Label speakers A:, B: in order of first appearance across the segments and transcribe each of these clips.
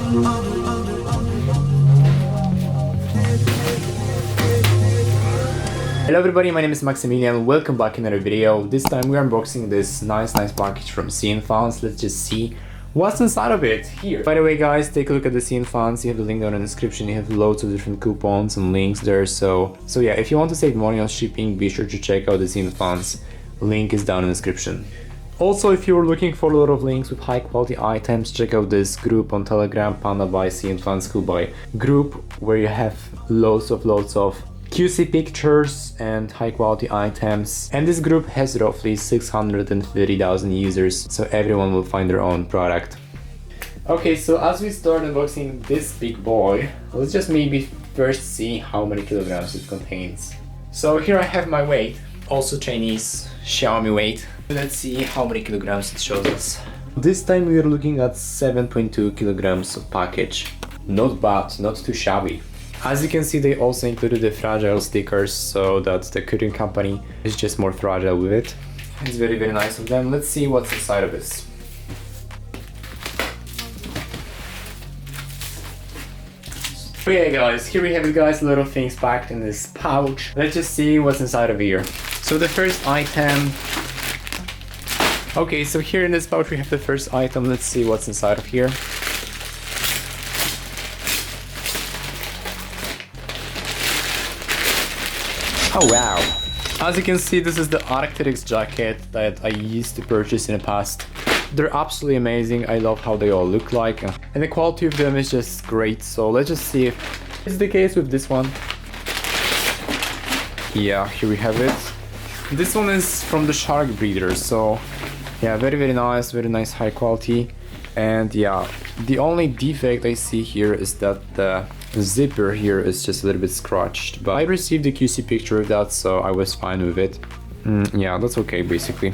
A: Hello everybody, my name is Maximilian, welcome back in another video. This time we are unboxing this nice package from CNFans. Let's just see what's inside of it here. By the way guys, take a look at the CNFans, you have the link down in the description, you have loads of different coupons and links there. So yeah, if you want to save money on shipping, be sure to check out the CNFans, link is down in the description. Also, if you're looking for a lot of links with high quality items, check out this group on Telegram, Panda by CNFans Cool Buy group, where you have loads of QC pictures and high quality items, and this group has roughly 630,000 users, so everyone will find their own product. Okay, so as we start unboxing this big boy, let's just maybe first see how many kilograms it contains. So here I have my weight, also Chinese Xiaomi weight. Let's see how many kilograms it shows us. This time we are looking at 7.2 kilograms of package. Not bad, not too shabby. As you can see, they also included the fragile stickers, so that the courier company is just more fragile with it. It's very nice of them. Let's see what's inside of this. So yeah guys, here we have it guys, a lot of things packed in this pouch. Let's just see what's inside of here. So the first item... Okay, so here in this pouch we have the first item. Let's see what's inside of here. Oh wow! As you can see, this is the Arc'teryx jacket that I used to purchase in the past. They're absolutely amazing. I love how they all look like, and the quality of them is just great. So let's just see if it's the case with this one. Yeah, here we have it. This one is from the shark breeder, so yeah, very nice high quality. And yeah, the only defect I see here is that the zipper here is just a little bit scratched, but I received a QC picture of that, so I was fine with it. Yeah, that's okay basically.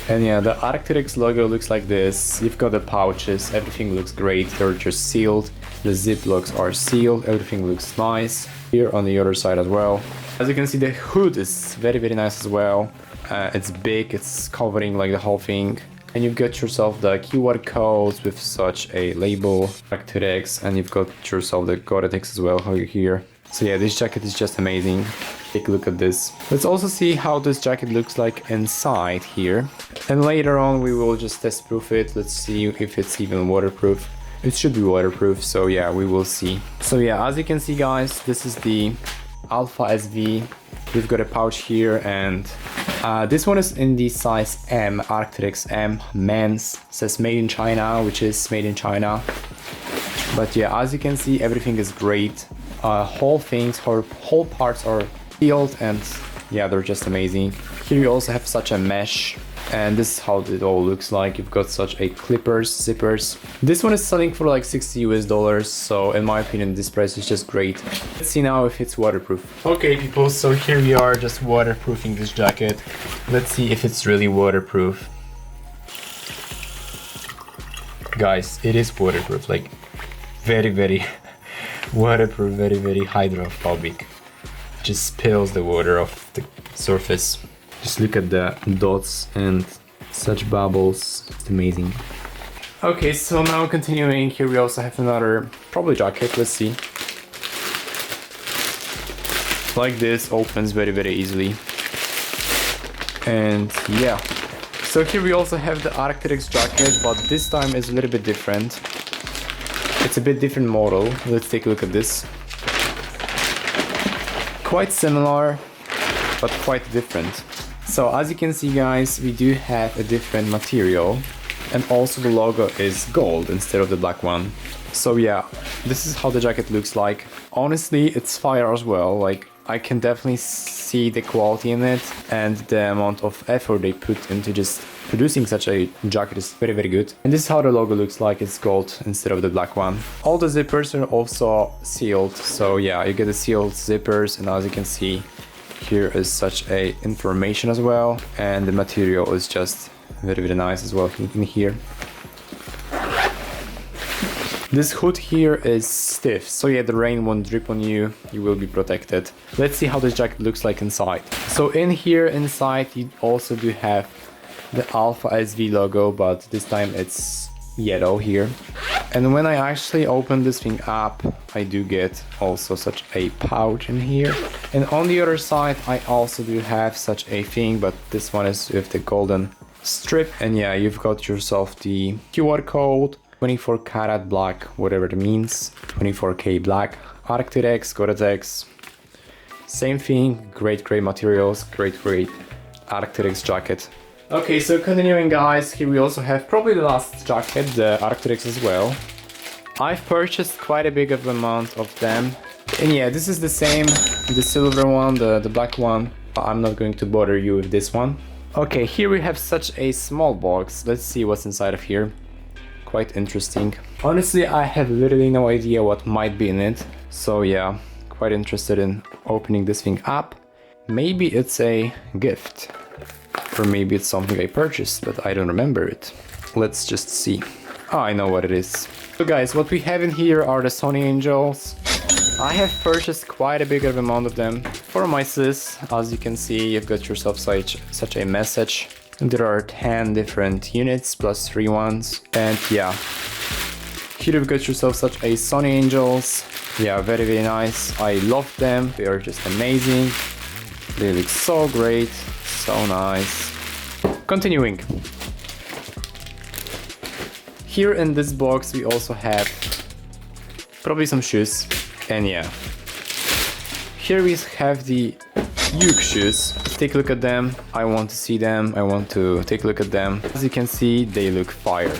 A: And yeah, the Arc'teryx logo looks like this. You've got the pouches, everything looks great, they're just sealed. The zip locks are sealed, everything looks nice. Here on the other side as well. As you can see, the hood is very nice as well. It's big, it's covering like the whole thing. And you've got yourself the QR codes with such a label, Arc'teryx, and you've got yourself the Gore-Tex as well here. So yeah, this jacket is just amazing. Take a look at this. Let's also see how this jacket looks like inside here. And later on we will just test proof it. Let's see if it's even waterproof. It should be waterproof, so yeah, we will see. So yeah, as you can see guys, this is the Alpha SV. We've got a pouch here, and this one is in the size M, Arc'teryx M, men's. Says made in China, which is made in China. But yeah, as you can see, everything is great. Whole parts are sealed, and yeah, they're just amazing. Here you also have such a mesh, and this is how it all looks like. You've got such a zippers. This one is selling for like $60 US, so in my opinion this price is just great. Let's see now if it's waterproof. Okay people, so here we are just waterproofing this jacket. Let's see if it's really waterproof. Guys, it is waterproof, like very waterproof, very hydrophobic. Just spills the water off the surface. Just look at the dots and such bubbles, it's amazing. Okay, so now continuing, here we also have another, probably jacket, let's see. Like this, opens very easily. And yeah, so here we also have the Arc'teryx jacket, but this time is a little bit different. It's a bit different model, let's take a look at this. Quite similar, but quite different. So as you can see guys, we do have a different material, and also the logo is gold instead of the black one. So yeah, this is how the jacket looks like. Honestly, it's fire as well. Like, I can definitely see the quality in it, and the amount of effort they put into just producing such a jacket is very good. And this is how the logo looks like. It's gold instead of the black one. All the zippers are also sealed, so yeah, you get the sealed zippers, and as you can see, here is such a information as well, and the material is just very nice as well in here. This hood here is stiff, so yeah, the rain won't drip on you, you will be protected. Let's see how this jacket looks like inside. So in here inside you also do have the Alpha SV logo, but this time it's yellow here. And when I actually open this thing up, I do get also such a pouch in here. And on the other side, I also do have such a thing, but this one is with the golden strip. And yeah, you've got yourself the QR code, 24 karat black, whatever it means, 24K black, Arctirex, Gore-Tex. Same thing, great materials, great Arctirex jacket. Okay, so continuing guys, here we also have probably the last jacket, the Arctirex as well. I've purchased quite a big of amount of them. And yeah, this is the same, the silver one, the black one. I'm not going to bother you with this one. Okay, here we have such a small box. Let's see what's inside of here. Quite interesting. Honestly, I have literally no idea what might be in it. So yeah, quite interested in opening this thing up. Maybe it's a gift. Or maybe it's something I purchased, but I don't remember it. Let's just see. Oh, I know what it is. So guys, what we have in here are the Sonny Angels. I have purchased quite a big amount of them for my sis. As you can see, you've got yourself such a message. And there are 10 different units plus 3 ones. And yeah, here you've got yourself such a Sonny Angels. Yeah, very nice. I love them. They are just amazing. They look so great. So nice. Continuing. Here in this box we also have probably some shoes. And yeah. Here we have the Uke shoes. Let's take a look at them. I want to see them. I want to take a look at them. As you can see, they look fire.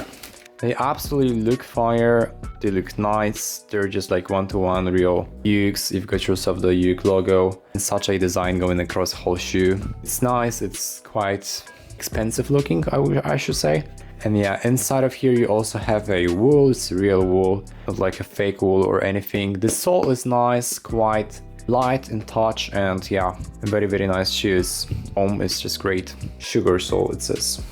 A: They absolutely look fire. They look nice. They're just like one-to-one real Ukes. You've got yourself the Uke logo and such a design going across the whole shoe. It's nice. It's quite expensive looking, I should say. And yeah, inside of here you also have a wool. It's real wool, not like a fake wool or anything. The sole is nice, quite light in touch, and yeah, very nice shoes. Foam is just great. Sugar sole it says.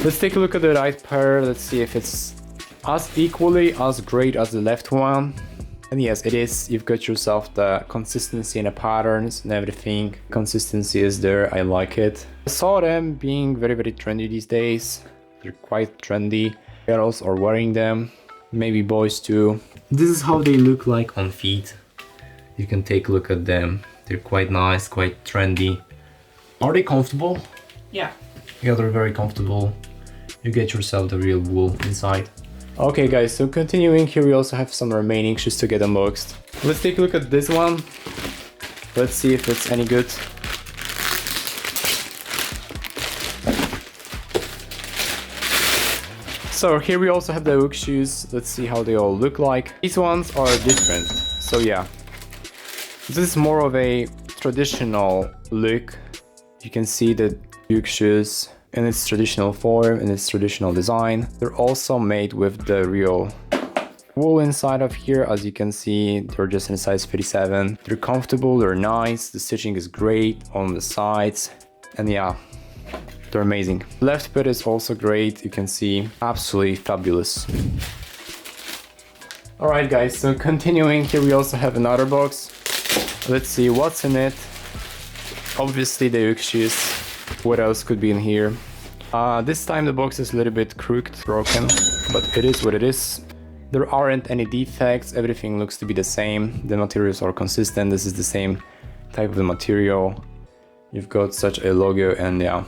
A: Let's take a look at the right pair. Let's see if it's as equally as great as the left one. And yes, it is. You've got yourself the consistency and the patterns and everything. Consistency is there. I like it. I saw them being very trendy these days. They're quite trendy. Girls are wearing them. Maybe boys too. This is how they look like on feet. You can take a look at them. They're quite nice, quite trendy. Are they comfortable? Yeah. Yeah, they're very comfortable. You get yourself the real wool inside. Okay guys, so continuing, here we also have some remaining shoes to get unboxed. Let's take a look at this one. Let's see if it's any good. So here we also have the Uke shoes. Let's see how they all look like. These ones are different. So yeah, this is more of a traditional look. You can see the Uke shoes in its traditional form, in its traditional design. They're also made with the real wool inside of here. As you can see, they're just in size 37. They're comfortable, they're nice, the stitching is great on the sides, and yeah, they're amazing. Left foot is also great, you can see, absolutely fabulous. Alright guys, so continuing, here we also have another box. Let's see what's in it. Obviously the Uke shoes. What else could be in here? This time the box is a little bit crooked, broken, but it is what it is. There aren't any defects, everything looks to be the same. The materials are consistent, this is the same type of the material. You've got such a logo, and yeah,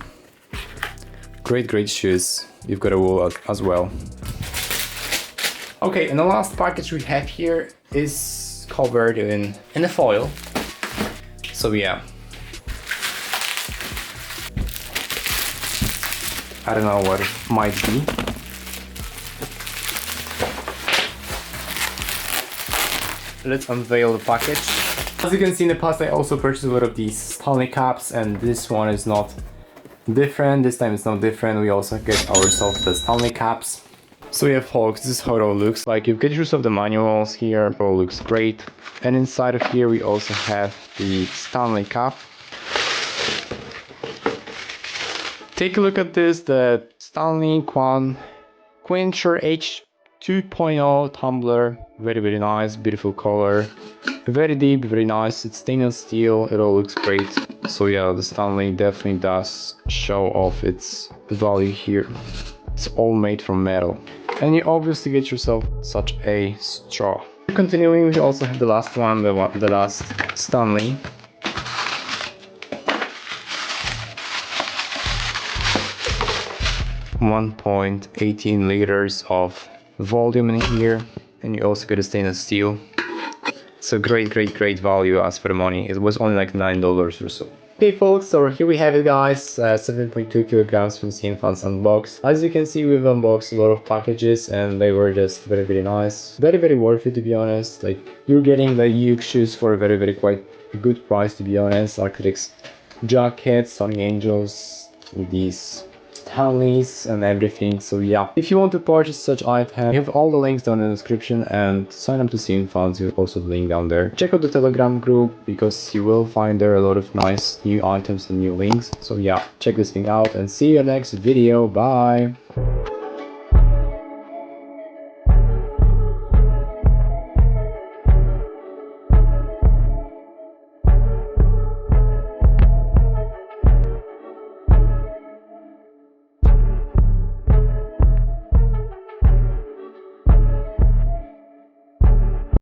A: great shoes. You've got a wool as well. Okay, and the last package we have here is covered in a foil. So yeah, I don't know what it might be. Let's unveil the package. As you can see, in the past I also purchased a lot of these Stanley caps, and this one is not different. This time it's not different. We also get ourselves the Stanley caps. So yeah folks, this is how it all looks like. You get yourself the manuals here, it all looks great. And inside of here we also have the Stanley cap. Take a look at this, the Stanley Quencher H 2.0 tumbler. Very nice, beautiful color. Very deep, very nice. It's stainless steel, it all looks great. So yeah, the Stanley definitely does show off its value here. It's all made from metal. And you obviously get yourself such a straw. Continuing, we also have the last one, the last Stanley. .18 liters of volume in here, and you also get a stainless steel. So great value as for the money. It was only like $9 or so. Okay folks, so here we have it guys, 7.2 kilograms from CNFans unbox. As you can see, we've unboxed a lot of packages and they were just very nice. Very worth it, to be honest. Like, you're getting the Uke shoes for a very quite good price, to be honest. Architects jackets, Sonny Angels, with these Stanleys and everything. So yeah, if you want to purchase such items, you have all the links down in the description, and sign up to CNFans, you have also the link down there. Check out the Telegram group because you will find there a lot of nice new items and new links. So yeah, check this thing out and see you next video. Bye.